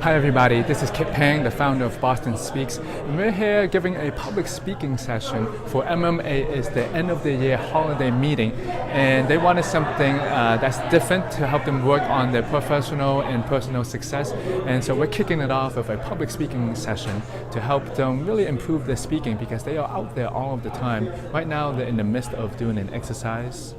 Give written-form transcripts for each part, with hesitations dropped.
Hi everybody, this is Kit Pang, the founder of BostonSpeaks, and we're here giving a public speaking session for MMA. It's the end of the year holiday meeting, and they wanted something that's different to help them work on their professional and personal success. And so we're kicking it off with a public speaking session to help them really improve their speaking, because they are out there all of the time. Right now they're in the midst of doing an exercise.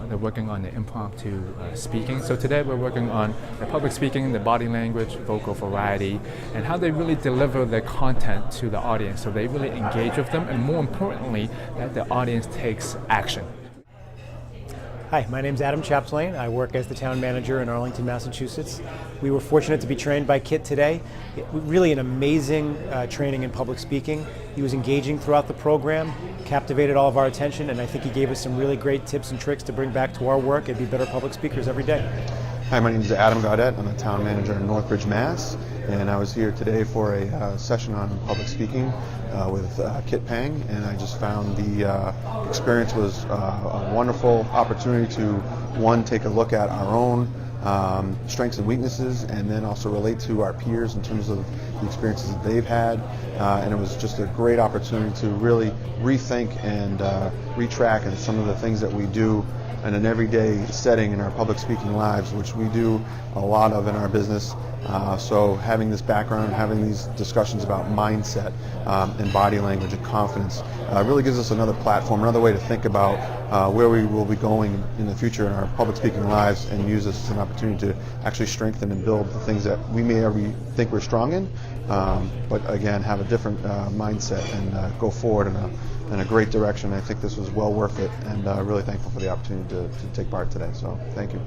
They're working on the impromptu speaking. So today we're working on the public speaking, the body language, vocal variety, and how they really deliver their content to the audience so they really engage with them, and more importantly, that the audience takes action. Hi, my name is Adam Chapdelaine. I work as the town manager in Arlington, Massachusetts. We were fortunate to be trained by Kit today. Really an amazing training in public speaking. He was engaging throughout the program, captivated all of our attention, and I think he gave us some really great tips and tricks to bring back to our work and be better public speakers every day. Hi, my name is Adam Gaudet. I'm the town manager in Northbridge, Mass. And I was here today for a session on public speaking with Kit Pang, and I just found the experience was a wonderful opportunity to, one, take a look at our own strengths and weaknesses, and then also relate to our peers in terms of the experiences that they've had. And it was just a great opportunity to really rethink and retrack and some of the things that we do in an everyday setting in our public speaking lives, which we do a lot of in our business. So having this background, having these discussions about mindset and body language and confidence really gives us another platform, another way to think about where we will be going in the future in our public speaking lives, and use this as an opportunity to actually strengthen and build the things that we may already think we're strong in, but again, have a different mindset and go forward in a great direction. I think this was well worth it, and really thankful for the opportunity to take part today. So thank you.